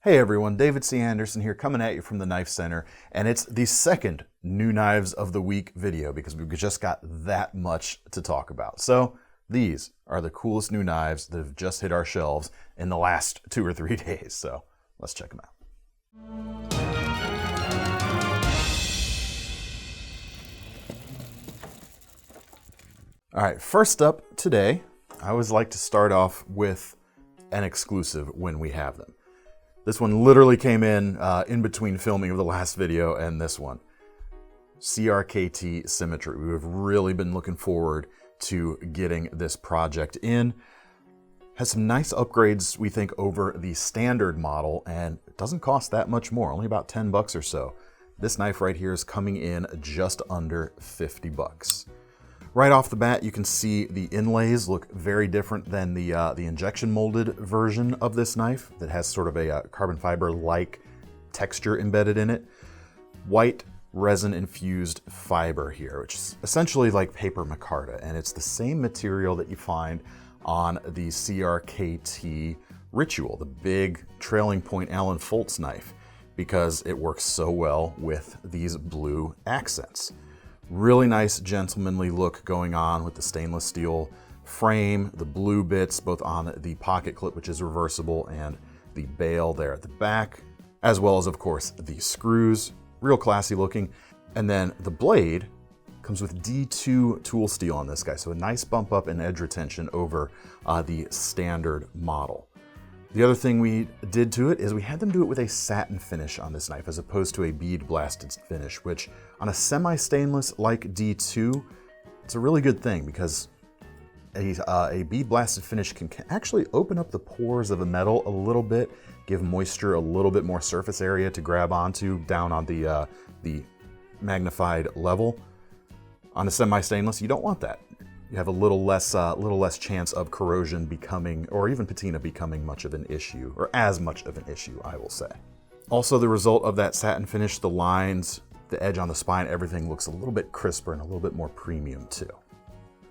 Hey everyone, David C. Anderson here coming at you from the Knife Center, and it's the second New Knives of the Week video because we've just got that much to talk about. So these are the coolest new knives that have just hit our shelves in the last 2 or 3 days, so let's check them out. All right, first up today, I always like to start off with an exclusive when we have them. This one literally came in between filming of the last video and this one. CRKT Symmetry. We've really been looking forward to getting this project in. Has some nice upgrades, we think, over the standard model, and it doesn't cost that much more, only about 10 bucks or so. This knife right here is coming in just under 50 bucks. Right off the bat, you can see the inlays look very different than the injection molded version of this knife that has sort of a carbon fiber-like texture embedded in it. White resin infused fiber here, which is essentially like paper micarta, and it's the same material that you find on the CRKT Ritual, the big trailing point Allen Foltz knife, because it works so well with these blue accents. Really nice gentlemanly look going on with the stainless steel frame, the blue bits both on the pocket clip, which is reversible, and the bail there at the back, as well as, of course, the screws. Real classy looking. And then the blade comes with D2 tool steel on this guy, so a nice bump up in edge retention over the standard model. The other thing we did to it is we had them do it with a satin finish on this knife as opposed to a bead blasted finish, which on a semi-stainless like D2, it's a really good thing because a bead blasted finish can actually open up the pores of a metal a little bit, give moisture a little bit more surface area to grab onto down on the magnified level. On a semi-stainless, you don't want that. You have a little less chance of corrosion becoming, or even patina becoming much of an issue, or as much of an issue, I will say. Also, the result of that satin finish, the lines, the edge on the spine, everything looks a little bit crisper and a little bit more premium too.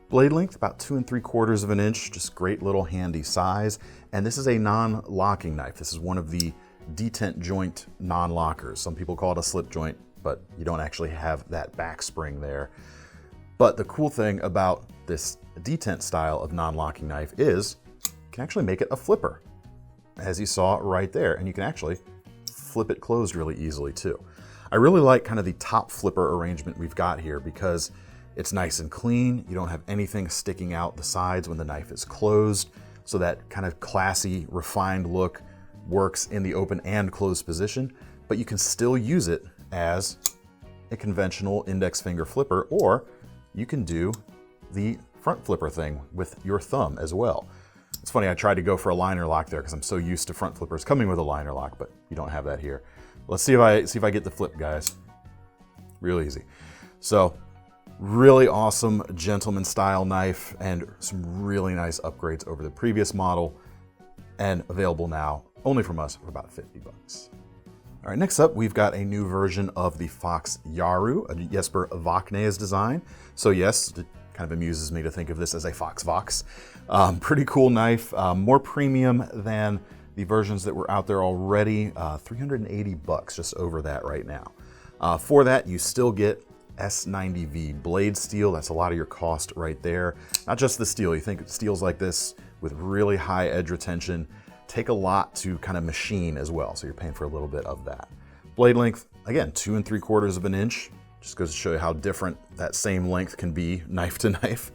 Blade length, about 2 3/4 of an inch, just great little handy size. And this is a non-locking knife. This is one of the detent joint non-lockers. Some people call it a slip joint, but you don't actually have that back spring there. But the cool thing about this detent style of non-locking knife is you can actually make it a flipper, as you saw right there, and you can actually flip it closed really easily too. I really like kind of the top flipper arrangement we've got here because it's nice and clean. You don't have anything sticking out the sides when the knife is closed, so that kind of classy, refined look works in the open and closed position, but you can still use it as a conventional index finger flipper, or you can do the front flipper thing with your thumb as well. It's funny, I tried to go for a liner lock there because I'm so used to front flippers coming with a liner lock, but you don't have that here. Let's see if I get the flip, guys. Real easy. So, really awesome gentleman style knife and some really nice upgrades over the previous model, and available now only from us for about 50 bucks. All right, next up, we've got a new version of the Fox Yaru, a Jesper Vaknes design. So yes, it kind of amuses me to think of this as a Fox Vox. Pretty cool knife, more premium than the versions that were out there already. 380 bucks, just over that right now. For that, you still get S90V blade steel. That's a lot of your cost right there. Not just the steel. You think steels like this with really high edge retention take a lot to kind of machine as well, so you're paying for a little bit of that. Blade length, again, 2 3/4 of an inch. Just goes to show you how different that same length can be knife to knife.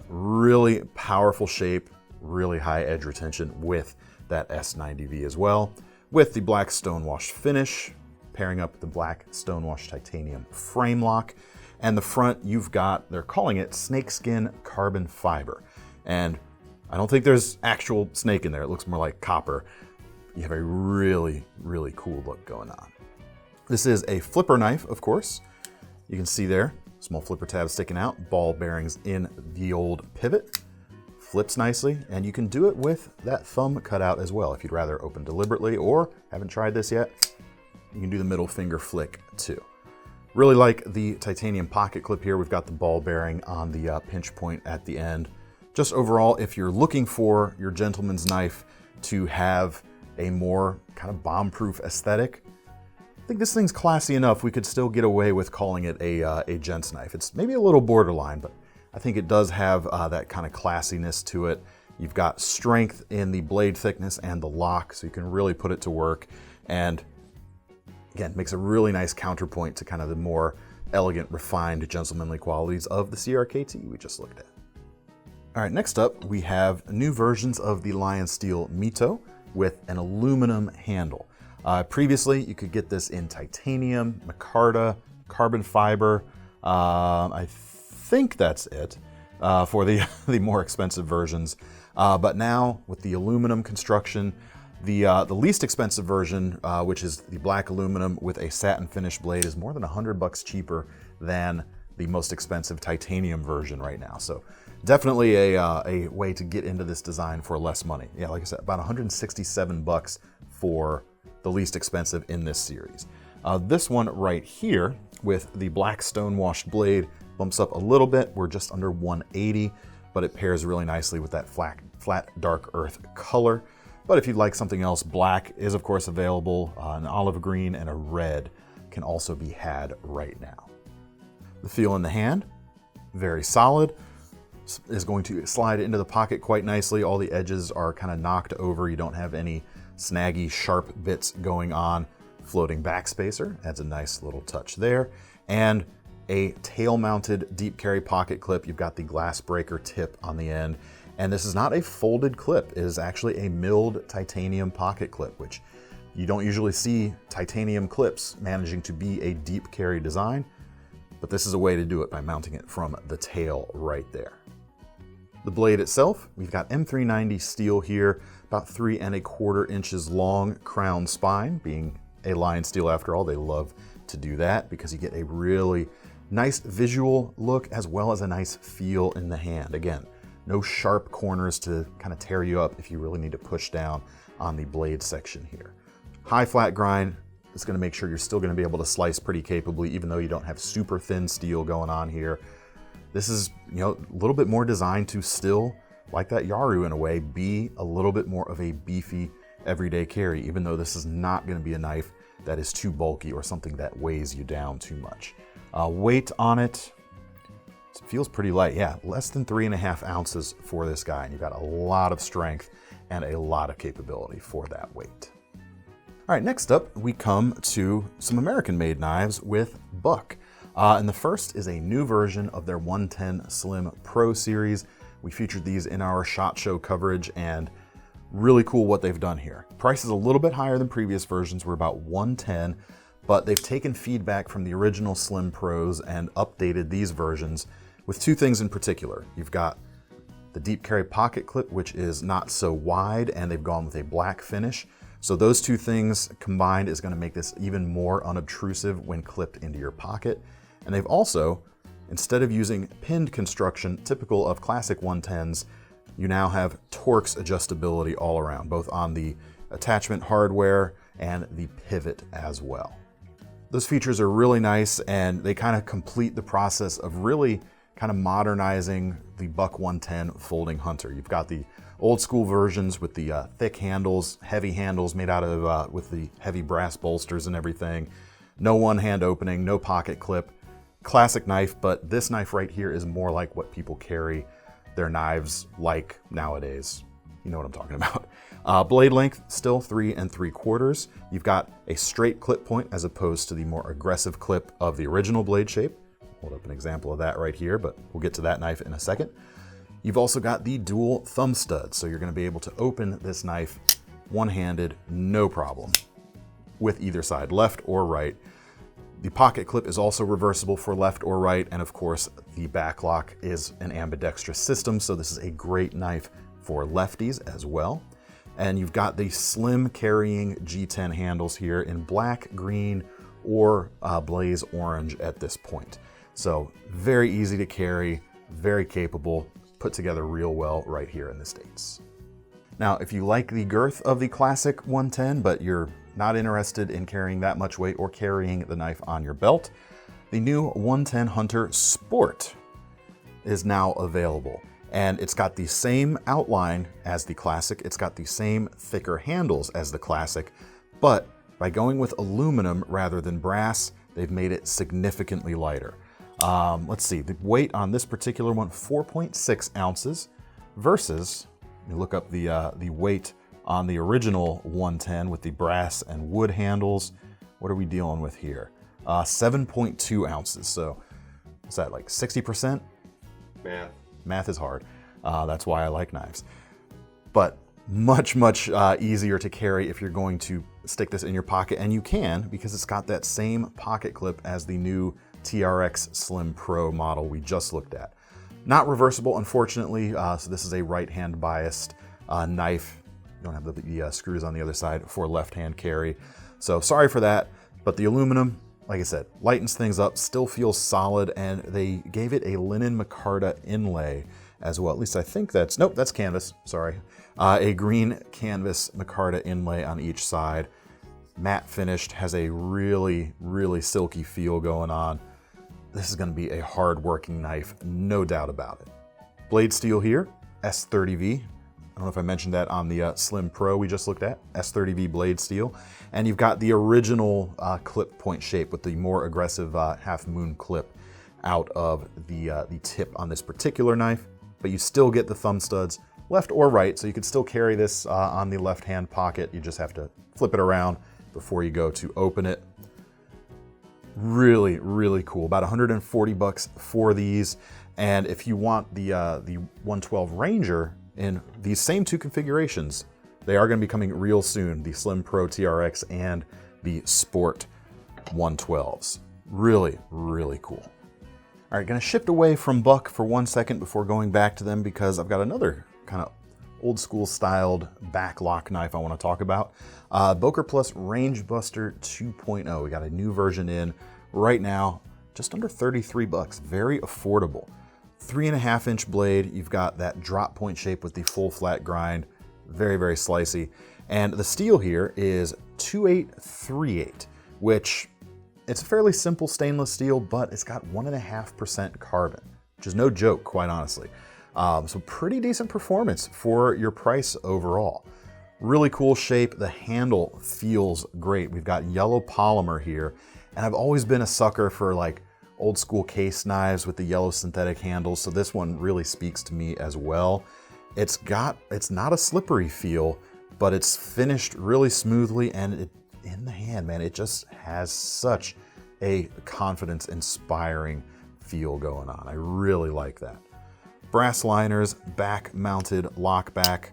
Really powerful shape, really high edge retention with that S90V as well, with the black stonewash finish, pairing up the black stonewash titanium frame lock. And the front, you've got, they're calling it snakeskin carbon fiber. And I don't think there's actual snake in there. It looks more like copper. You have a really, really cool look going on. This is a flipper knife, of course. You can see there, small flipper tab sticking out, ball bearings in the old pivot. Flips nicely, and you can do it with that thumb cutout as well. If you'd rather open deliberately or haven't tried this yet, you can do the middle finger flick too. Really like the titanium pocket clip here. We've got the ball bearing on the pinch point at the end. Just overall, if you're looking for your gentleman's knife to have a more kind of bomb-proof aesthetic. I think this thing's classy enough we could still get away with calling it a gent's knife. It's maybe a little borderline, but I think it does have that kind of classiness to it. You've got strength in the blade thickness and the lock, so you can really put it to work. And again, makes a really nice counterpoint to kind of the more elegant, refined, gentlemanly qualities of the CRKT we just looked at. All right, next up, we have new versions of the LionSteel Myto with an aluminum handle. Previously, you could get this in titanium, micarta, carbon fiber. I think that's it for the more expensive versions. But now, with the aluminum construction, the least expensive version, which is the black aluminum with a satin finish blade, is more than $100 cheaper than the most expensive titanium version right now. So definitely a way to get into this design for less money. Yeah, like I said, about $167 for the least expensive in this series. This one right here with the black stone-washed blade bumps up a little bit. We're just under $180, but it pairs really nicely with that flat dark earth color. But if you'd like something else, black is of course available. An olive green and a red can also be had right now. The feel in the hand, very solid. Is going to slide into the pocket quite nicely. All the edges are kind of knocked over. You don't have any snaggy, sharp bits going on. Floating backspacer adds a nice little touch there. And a tail-mounted deep carry pocket clip. You've got the glass breaker tip on the end. And this is not a folded clip. It is actually a milled titanium pocket clip, which you don't usually see titanium clips managing to be a deep carry design. But this is a way to do it by mounting it from the tail right there. The blade itself, we've got M390 steel here, about 3¼ inches long crown spine. Being a LionSteel after all, they love to do that because you get a really nice visual look as well as a nice feel in the hand. Again, no sharp corners to kind of tear you up if you really need to push down on the blade section here. High flat grind is going to make sure you're still going to be able to slice pretty capably even though you don't have super thin steel going on here. This is, a little bit more designed to still, like that Yaru in a way, be a little bit more of a beefy everyday carry, even though this is not going to be a knife that is too bulky or something that weighs you down too much. Weight on it feels pretty light. Yeah, less than 3½ ounces for this guy, and you've got a lot of strength and a lot of capability for that weight. All right, next up, we come to some American-made knives with Buck. And the first is a new version of their 110 Slim Pro series. We featured these in our SHOT Show coverage, and really cool what they've done here. Price is a little bit higher than previous versions. We're about $110, but they've taken feedback from the original Slim Pros and updated these versions with two things in particular. You've got the deep carry pocket clip, which is not so wide, and they've gone with a black finish. So those two things combined is going to make this even more unobtrusive when clipped into your pocket. And they've also, instead of using pinned construction typical of classic 110s, you now have Torx adjustability all around, both on the attachment hardware and the pivot as well. Those features are really nice, and they kind of complete the process of really kind of modernizing the Buck 110 folding hunter. You've got the old school versions with the thick handles, heavy handles made out of, with the heavy brass bolsters and everything. No one-hand opening, no pocket clip. Classic knife, but this knife right here is more like what people carry their knives like nowadays. You know what I'm talking about. Blade length, still 3 3/4. You've got a straight clip point as opposed to the more aggressive clip of the original blade shape. Hold up an example of that right here, but we'll get to that knife in a second. You've also got the dual thumb stud, so you're going to be able to open this knife one-handed, no problem, with either side, left or right. The pocket clip is also reversible for left or right, and of course the back lock is an ambidextrous system, so this is a great knife for lefties as well. And you've got the slim carrying G10 handles here in black, green, or blaze orange at this point. So very easy to carry, very capable, put together real well right here in the States. Now, if you like the girth of the classic 110, but you're not interested in carrying that much weight or carrying the knife on your belt, the new 110 Hunter Sport is now available. And it's got the same outline as the Classic. It's got the same thicker handles as the Classic, but by going with aluminum rather than brass, they've made it significantly lighter. Let's see, the weight on this particular one, 4.6 ounces versus, you look up the weight on the original 110 with the brass and wood handles. What are we dealing with here? 7.2 ounces. So what's that, like 60%? Math is hard. That's why I like knives. But much easier to carry if you're going to stick this in your pocket, and you can, because it's got that same pocket clip as the new TRX Slim Pro model we just looked at. Not reversible, unfortunately, so this is a right-hand biased knife. You don't have the screws on the other side for left-hand carry. So sorry for that, but the aluminum, like I said, lightens things up, still feels solid, and they gave it a linen micarta inlay as well. At least I think that's, nope, that's canvas, sorry. A green canvas micarta inlay on each side. Matte finished, has a really silky feel going on. This is gonna be a hard working knife, no doubt about it. Blade steel here, S30V. I don't know if I mentioned that on the Slim Pro we just looked at, S30V blade steel. And you've got the original clip point shape with the more aggressive half moon clip out of the tip on this particular knife, but you still get the thumb studs left or right, so you can still carry this on the left-hand pocket. You just have to flip it around before you go to open it. Really cool. About 140 bucks for these. And if you want the 112 Ranger in these same two configurations, they are going to be coming real soon, the Slim Pro TRX and the Sport 112s. Really cool. All right, gonna shift away from Buck for 1 second before going back to them, because I've got another kind of old school styled back lock knife I want to talk about. Boker Plus Rangebuster 2.0. We got a new version in right now, just under 33 bucks, very affordable. 3.5 inch blade. You've got that drop point shape with the full flat grind, very slicey. And the steel here is 2838, which it's a fairly simple stainless steel, but it's got 1.5% carbon, which is no joke, quite honestly. So pretty decent performance for your price overall. Really cool shape. The handle feels great. We've got yellow polymer here, and I've always been a sucker for like old school case knives with the yellow synthetic handles, so this one really speaks to me as well. It's not a slippery feel, but it's finished really smoothly, and in the hand, man, it just has such a confidence-inspiring feel going on. I really like that. Brass liners, back-mounted lock back.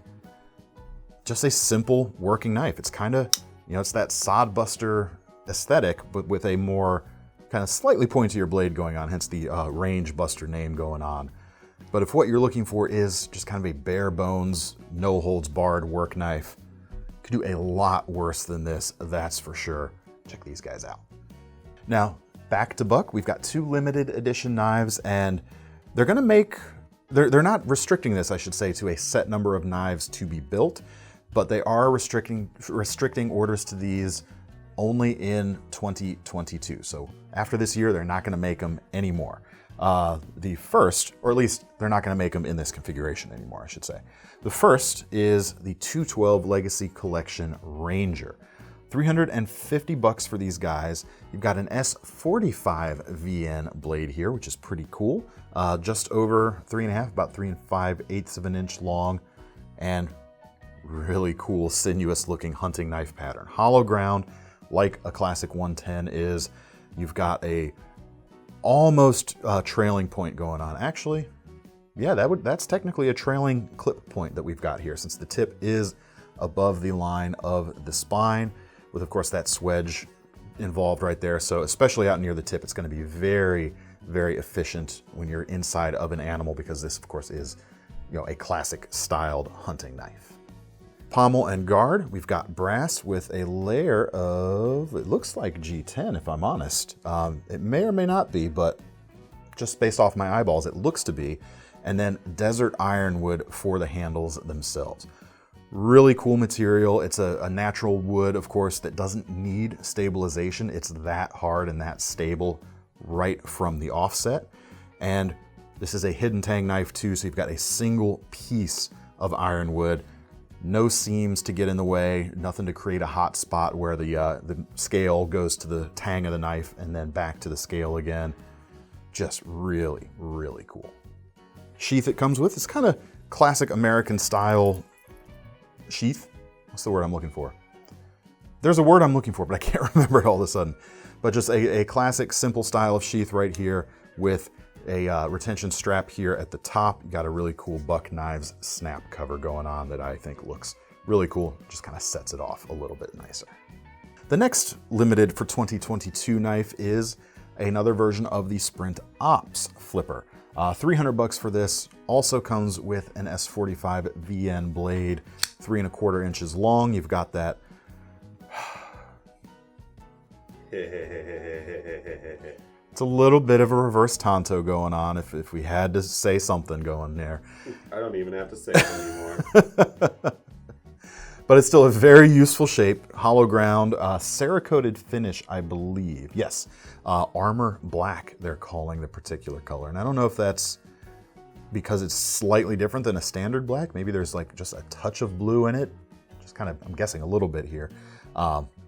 Just a simple working knife. It's kind of, it's that sodbuster aesthetic, but with a more kind of slightly pointier blade going on, hence the Rangebuster name going on. But if what you're looking for is just kind of a bare bones, no holds barred work knife, you could do a lot worse than this, that's for sure. Check these guys out. Now, back to Buck, we've got two limited edition knives, and they're gonna make, they're not restricting this, I should say, to a set number of knives to be built, but they are restricting orders to these only in 2022. So after this year, they're not gonna make them anymore. The first, or at least they're not gonna make them in this configuration anymore, I should say. The first is the 212 Legacy Collection Ranger. 350 bucks for these guys. You've got an S45 VN blade here, which is pretty cool. Just over 3.5, about 3 5/8 of an inch long, and really cool, sinuous looking hunting knife pattern. Hollow ground, like a classic 110 is. You've got a almost trailing point going on. Actually, yeah, that's technically a trailing clip point that we've got here, since the tip is above the line of the spine, with of course that swedge involved right there. So especially out near the tip, it's going to be very efficient when you're inside of an animal, because this of course is, a classic styled hunting knife. Pommel and guard, we've got brass with a layer of, it looks like G10 if I'm honest. It may or may not be, but just based off my eyeballs, it looks to be. And then desert ironwood for the handles themselves. Really cool material. It's a natural wood, of course, that doesn't need stabilization. It's that hard and that stable right from the offset. And This is a hidden tang knife too, so you've got a single piece of ironwood. No seams to get in the way, nothing to create a hot spot where the scale goes to the tang of the knife and then back to the scale again. Just really, really cool. Sheath it comes with is kind of classic American style sheath. What's the word I'm looking for? There's a word I'm looking for, but I can't remember it all of a sudden. But just a classic simple style of sheath right here with a retention strap here at the top. You got a really cool Buck Knives snap cover going on that I think looks really cool. Just kind of sets it off a little bit nicer. The next limited for 2022 knife is another version of the Sprint Ops flipper. 300 bucks for this. Also comes with an S45 VN blade, 3 1/4 inches long. You've got that. It's a little bit of a reverse Tonto going on if we had to say something going there. I don't even have to say it anymore. But it's still a very useful shape, hollow ground, Cerakoted finish, I believe. Yes, armor black, they're calling the particular color. And I don't know if that's because it's slightly different than a standard black. Maybe there's like just a touch of blue in it. Just kind of, I'm guessing a little bit here.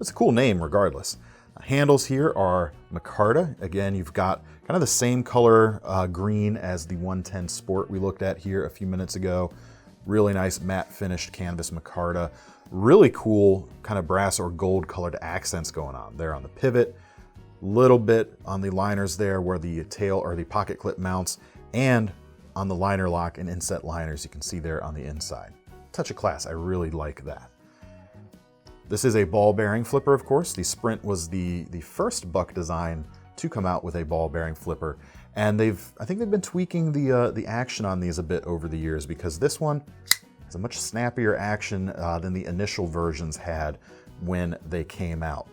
It's a cool name regardless. Handles here are micarta. Again, you've got kind of the same color green as the 110 Sport we looked at here a few minutes ago. Really nice matte finished canvas micarta. Really cool kind of brass or gold colored accents going on there on the pivot. Little bit on the liners there where the tail or the pocket clip mounts, and on the liner lock and inset liners you can see there on the inside. Touch of class, I really like that. This is a ball bearing flipper, of course. The Sprint was the first Buck design to come out with a ball bearing flipper. And I think they've been tweaking the action on these a bit over the years, because this one has a much snappier action than the initial versions had when they came out.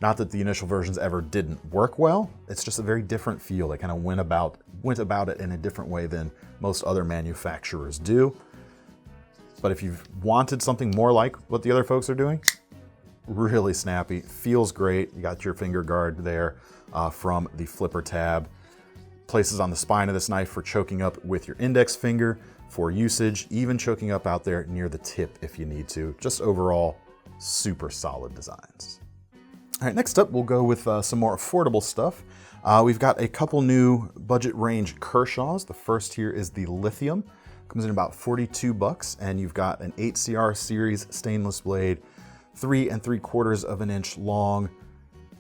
Not that the initial versions ever didn't work well, it's just a very different feel. They kind of went about it in a different way than most other manufacturers do. But if you've wanted something more like what the other folks are doing, really snappy, feels great. You got your finger guard there from the flipper tab. Places on the spine of this knife for choking up with your index finger for usage, even choking up out there near the tip if you need to. Just overall, super solid designs. All right, next up, we'll go with some more affordable stuff. We've got a couple new budget range Kershaws. The first here is the Lithium. Comes in about 42 bucks, and you've got an 8CR series stainless blade, 3 3/4 inch long,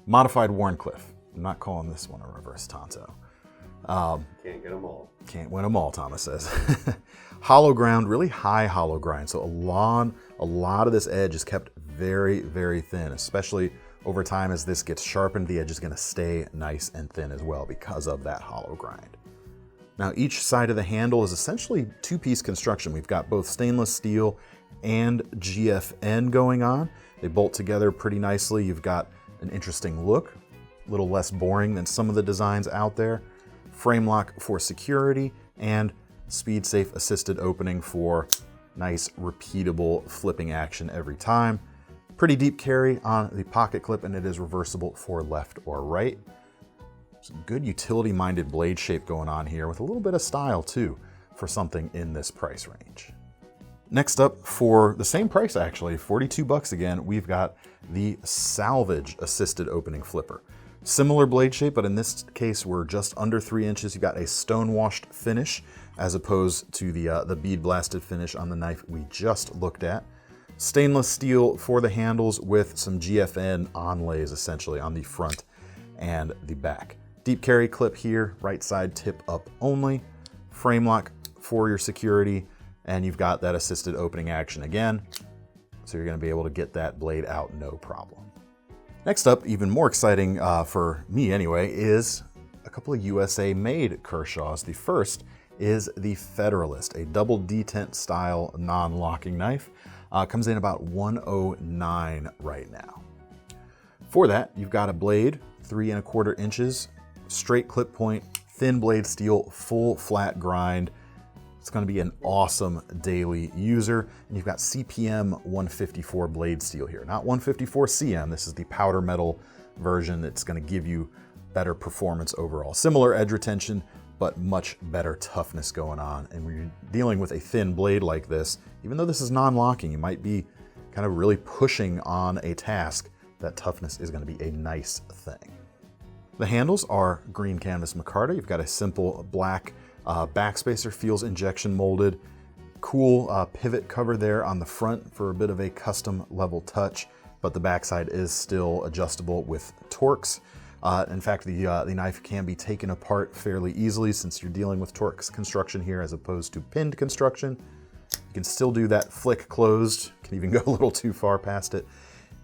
modified Warncliffe. I'm not calling this one a reverse Tonto. Can't get them all. Can't win them all, Thomas says. Hollow ground, really high hollow grind. So a lot of this edge is kept very, very thin, especially over time as this gets sharpened. The edge is going to stay nice and thin as well because of that hollow grind. Now each side of the handle is essentially two-piece construction. We've got both stainless steel and GFN going on. They bolt together pretty nicely. You've got an interesting look, a little less boring than some of the designs out there. Frame lock for security, and speed safe assisted opening for nice repeatable flipping action every time. Pretty deep carry on the pocket clip, and it is reversible for left or right. Some good utility minded blade shape going on here with a little bit of style too for something in this price range. Next up, for the same price actually, 42 bucks again, we've got the Salvage assisted opening flipper. Similar blade shape, but in this case, we're just under 3 inches. You've got a stone-washed finish as opposed to the bead-blasted finish on the knife we just looked at. Stainless steel for the handles with some GFN onlays, essentially, on the front and the back. Deep carry clip here, right side tip up only. Frame lock for your security, and you've got that assisted opening action again, so you're going to be able to get that blade out no problem. Next up, even more exciting for me anyway, is a couple of USA-made Kershaws. The first is the Federalist, a double detent style non-locking knife. Comes in about $109 right now. For that, you've got a blade, 3 1/4 inches, straight clip point, thin blade steel, full flat grind. It's going to be an awesome daily user. And you've got CPM 154 blade steel here, not 154 CM. This is the powder metal version that's going to give you better performance overall. Similar edge retention, but much better toughness going on. And when you're dealing with a thin blade like this, even though this is non-locking, you might be kind of really pushing on a task, that toughness is going to be a nice thing. The handles are green canvas micarta. You've got a simple black backspacer, feels injection molded. Cool pivot cover there on the front for a bit of a custom level touch, but the backside is still adjustable with Torx. In fact, the knife can be taken apart fairly easily since you're dealing with Torx construction here as opposed to pinned construction. You can still do that flick closed, can even go a little too far past it.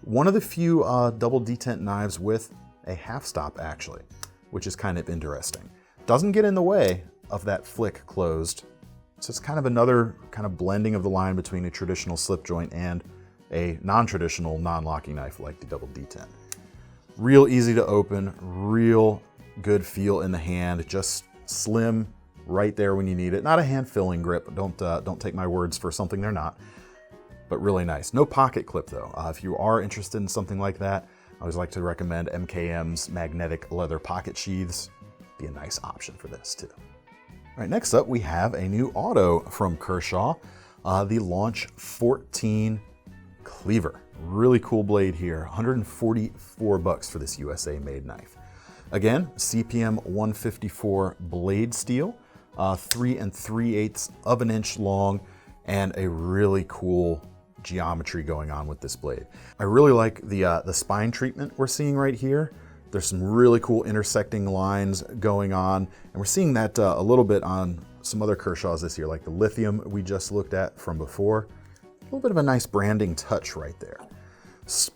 One of the few double detent knives with a half stop actually, which is kind of interesting. Doesn't get in the way of that flick closed. So it's kind of another kind of blending of the line between a traditional slip joint and a non-traditional non-locking knife like the double detent. Real easy to open, real good feel in the hand, just slim right there when you need it. Not a hand-filling grip, don't take my words for something they're not, but really nice. No pocket clip though. If you are interested in something like that, I always like to recommend MKM's magnetic leather pocket sheaths. Be a nice option for this too. All right, next up we have a new auto from Kershaw, the Launch 14 Cleaver. Really cool blade here, 144 bucks for this USA made knife. Again, CPM 154 blade steel, 3 3/8 of an inch long, and a really cool geometry going on with this blade. I really like the spine treatment we're seeing right here. There's some really cool intersecting lines going on, and we're seeing that a little bit on some other Kershaws this year, like the Lithium we just looked at from before. A little bit of a nice branding touch right there.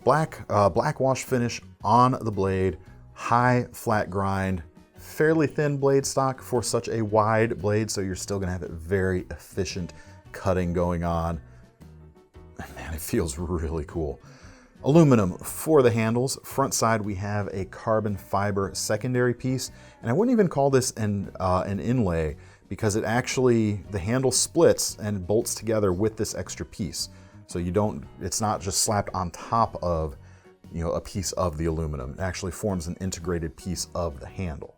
Black wash finish on the blade, high flat grind, fairly thin blade stock for such a wide blade, so you're still gonna have a very efficient cutting going on. Man, it feels really cool. Aluminum for the handles. Front side we have a carbon fiber secondary piece, and I wouldn't even call this an inlay because it actually, the handle splits and bolts together with this extra piece. So it's not just slapped on top of, a piece of the aluminum. It actually forms an integrated piece of the handle.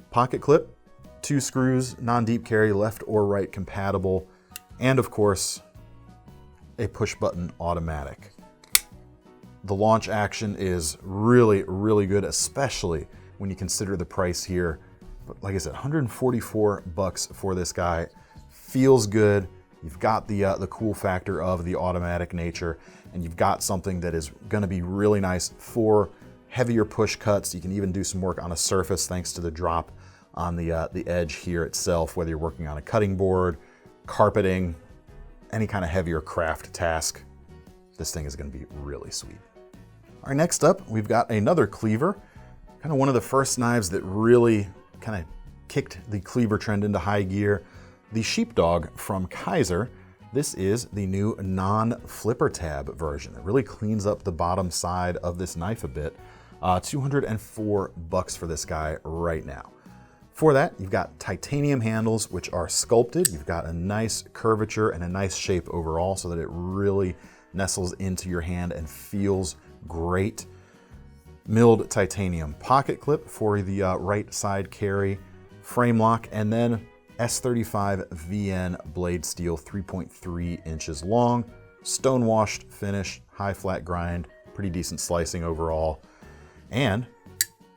Pocket clip, 2 screws, non-deep carry, left or right compatible, and of course, a push button automatic. The launch action is really, really good, especially when you consider the price here. But like I said, 144 bucks for this guy. Feels good. You've got the cool factor of the automatic nature, and you've got something that is gonna be really nice for heavier push cuts. You can even do some work on a surface thanks to the drop on the edge here itself, whether you're working on a cutting board, carpeting, any kind of heavier craft task. This thing is gonna be really sweet. All right, next up, we've got another cleaver, kind of one of the first knives that really kind of kicked the cleaver trend into high gear. The Sheepdog from Kizer. This is the new non-flipper tab version. It really cleans up the bottom side of this knife a bit. 204 bucks for this guy right now. For that, you've got titanium handles, which are sculpted. You've got a nice curvature and a nice shape overall so that it really nestles into your hand and feels great. Milled titanium pocket clip for the right side carry, frame lock, and then S35 VN blade steel, 3.3 inches long, stone washed finish, high flat grind, pretty decent slicing overall. And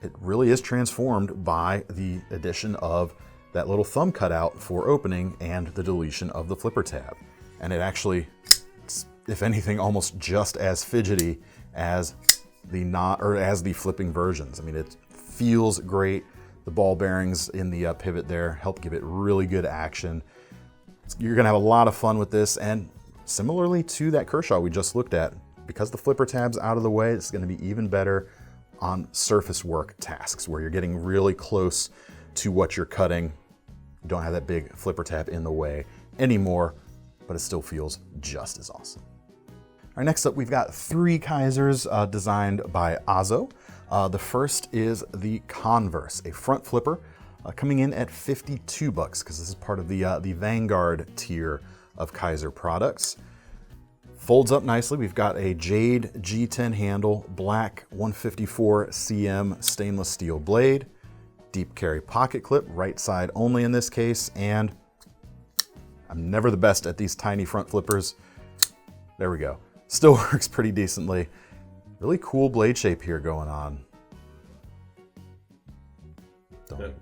it really is transformed by the addition of that little thumb cutout for opening and the deletion of the flipper tab. And it actually, if anything, almost just as fidgety as the flipping versions. I mean, it feels great. The ball bearings in the pivot there help give it really good action. You're gonna have a lot of fun with this, and similarly to that Kershaw we just looked at, because the flipper tab's out of the way, it's gonna be even better on surface work tasks where you're getting really close to what you're cutting. You don't have that big flipper tab in the way anymore, but it still feels just as awesome. All right, next up, we've got 3 Kizers designed by Azo. The first is the Converse, a front flipper, coming in at 52 bucks because this is part of the Vanguard tier of Kizer products. Folds up nicely. We've got a jade G10 handle, black 154 cm stainless steel blade, Deep carry pocket clip, right side only in this case, and I'm never the best at these tiny front flippers. There we go. Still works pretty decently. Really cool blade shape here going on.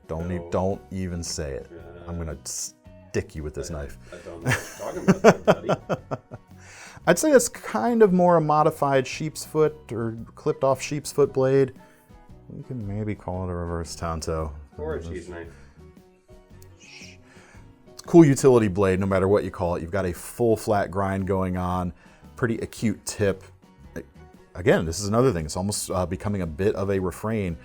Don't even say it. I'm gonna stick you with this knife. I don't know what you're talking about there, buddy. I'd say it's kind of more a modified sheep's foot or clipped off sheep's foot blade. You can maybe call it a reverse tanto. Or a cheese knife. It's a cool utility blade no matter what you call it. You've got a full flat grind going on, pretty acute tip. Again, this is another thing. It's almost becoming a bit of a refrain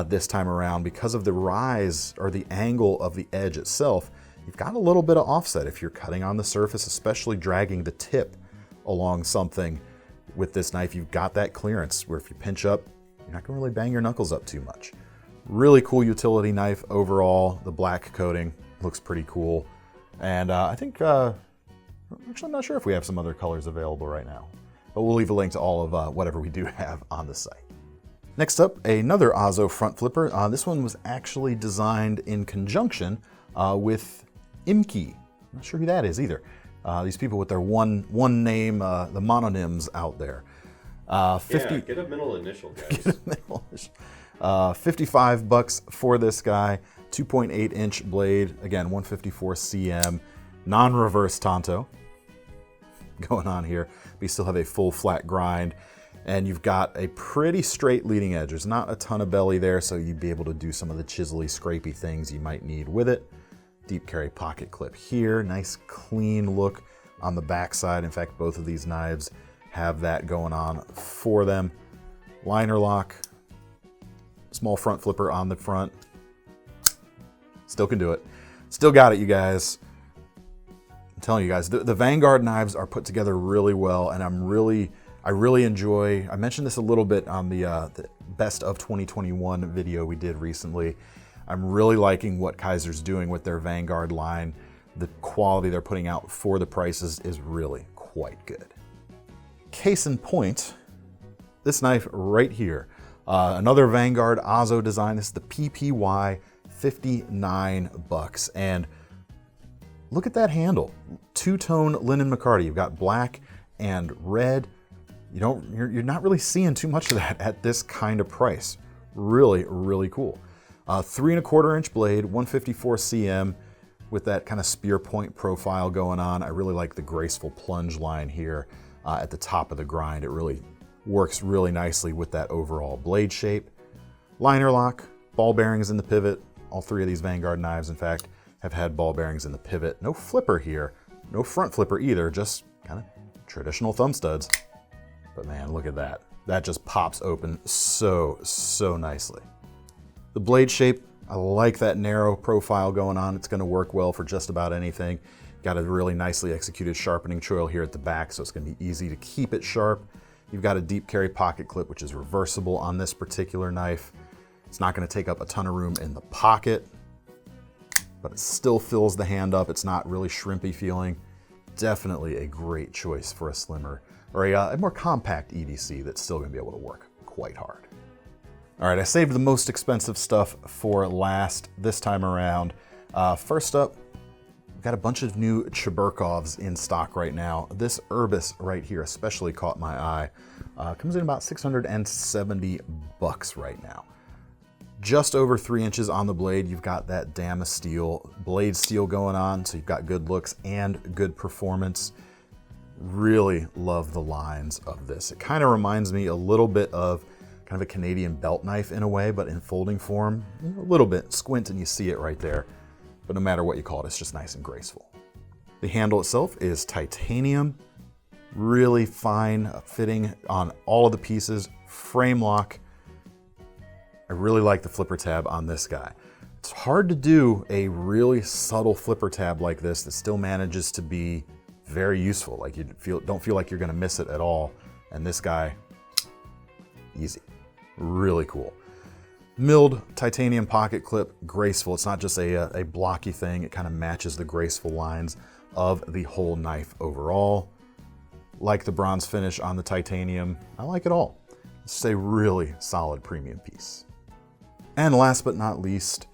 this time around because of the rise or the angle of the edge itself. You've got a little bit of offset if you're cutting on the surface, especially dragging the tip along something. With this knife, you've got that clearance where if you pinch up, you're not gonna really bang your knuckles up too much. Really cool utility knife overall. The black coating looks pretty cool. And I think, actually I'm not sure if we have some other colors available right now, but we'll leave a link to all of whatever we do have on the site. Next up, another Ozo front flipper. This one was actually designed in conjunction with Imke. I'm not sure who that is either. These people with their one name, the mononyms out there. 50, yeah, get a middle initial, guys. Get a middle initial. $55 for this guy. 2.8 inch blade. Again, 154 cm. Non-reverse tanto going on here. But you still have a full flat grind. And you've got a pretty straight leading edge. There's not a ton of belly there, so you'd be able to do some of the chiselly, scrapey things you might need with it. Deep carry pocket clip here. Nice clean look on the backside. In fact, both of these knives have that going on for them. Liner lock. Small front flipper on the front. Still can do it. Still got it, you guys. I'm telling you guys, the Vanguard knives are put together really well, and I really enjoy, I mentioned this a little bit on the Best of 2021 video we did recently. I'm really liking what Kizer's doing with their Vanguard line. The quality they're putting out for the prices is really quite good. Case in point, this knife right here. Another Vanguard Ozo design. This is the PPY, $59. And look at that handle. Two-tone linen micarta. You've got black and red. You're not really seeing too much of that at this kind of price. Really, really cool. 3¼ inch blade, 154 cm with that kind of spear point profile going on. I really like the graceful plunge line here at the top of the grind. It really works really nicely with that overall blade shape. Liner lock, ball bearings in the pivot. All three of these Vanguard knives, in fact, have had ball bearings in the pivot. No flipper here, no front flipper either, just kind of traditional thumb studs. But man, look at that. That just pops open so nicely. The blade shape, I like that narrow profile going on. It's gonna work well for just about anything. Got a really nicely executed sharpening choil here at the back, so it's gonna be easy to keep it sharp. You've got a deep carry pocket clip, which is reversible on this particular knife. It's not gonna take up a ton of room in the pocket, but it still fills the hand up. It's not really shrimpy feeling. Definitely a great choice for a slimmer, or a more compact EDC that's still gonna be able to work quite hard. All right, I saved the most expensive stuff for last this time around. First up, we've got a bunch of new Cheburkovs in stock right now. This Urbis right here especially caught my eye. Comes in about $670 right now. Just over 3 inches on the blade. You've got that Damasteel blade steel going on, so you've got good looks and good performance. Really love the lines of this. It kind of reminds me a little bit of kind of a Canadian belt knife in a way, but in folding form. A little bit, squint and you see it right there. But no matter what you call it, it's just nice and graceful. The handle itself is titanium, really fine fitting on all of the pieces, frame lock. I really like the flipper tab on this guy. It's hard to do a really subtle flipper tab like this that still manages to be very useful. Like you don't feel like you're gonna miss it at all. And this guy, easy. Really cool. Milled titanium pocket clip, graceful. It's not just a blocky thing. It kind of matches the graceful lines of the whole knife overall. Like the bronze finish on the titanium. I like it all. It's a really solid premium piece. And last but not least,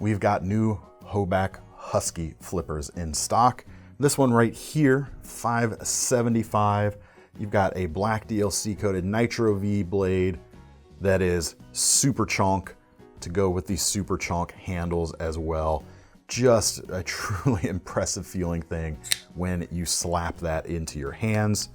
we've got new Hoback Husky flippers in stock. This one right here, $575. You've got a black DLC coated Nitro V blade that is super chonk to go with these super chonk handles as well. Just a truly impressive feeling thing when you slap that into your hands.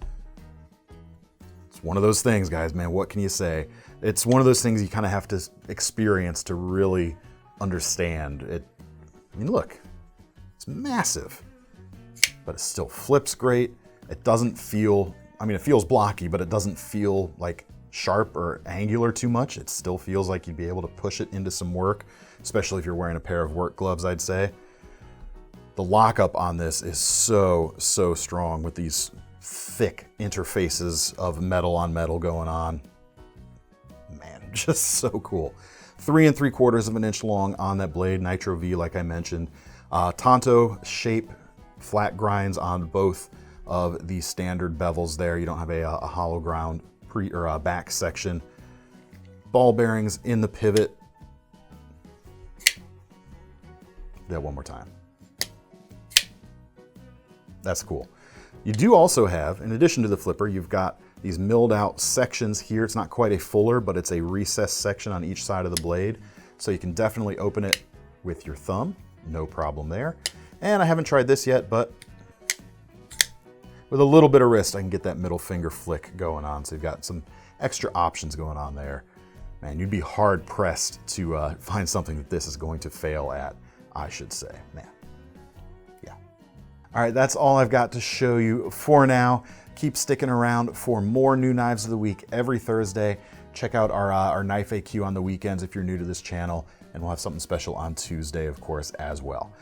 It's one of those things, guys, man, what can you say? It's one of those things you kind of have to experience to really understand it. I mean, look, it's massive, but it still flips great. It doesn't feel, I mean, it feels blocky, but it doesn't feel like sharp or angular too much. It still feels like you'd be able to push it into some work, especially if you're wearing a pair of work gloves, I'd say. The lockup on this is so strong with these thick interfaces of metal on metal going on. Man, just so cool. 3 3/4 of an inch long on that blade, Nitro V like I mentioned. Tonto shape flat grinds on both of the standard bevels there. You don't have a hollow ground back section. Ball bearings in the pivot. Do that one more time. That's cool. You do also have, in addition to the flipper, you've got these milled out sections here. It's not quite a fuller, but it's a recessed section on each side of the blade. So you can definitely open it with your thumb. No problem there. And I haven't tried this yet, but with a little bit of wrist, I can get that middle finger flick going on. So you've got some extra options going on there. Man, you'd be hard pressed to find something that this is going to fail at, I should say. Man, yeah. All right, that's all I've got to show you for now. Keep sticking around for more new knives of the week every Thursday. Check out our knife AQ on the weekends if you're new to this channel, and we'll have something special on Tuesday, of course, as well.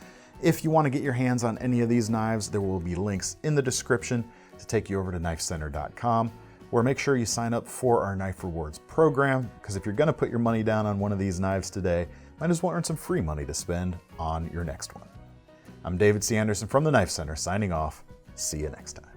If you want to get your hands on any of these knives, there will be links in the description to take you over to KnifeCenter.com, where make sure you sign up for our Knife Rewards program, because if you're going to put your money down on one of these knives today, might as well earn some free money to spend on your next one. I'm David C. Anderson from the Knife Center, signing off. See you next time.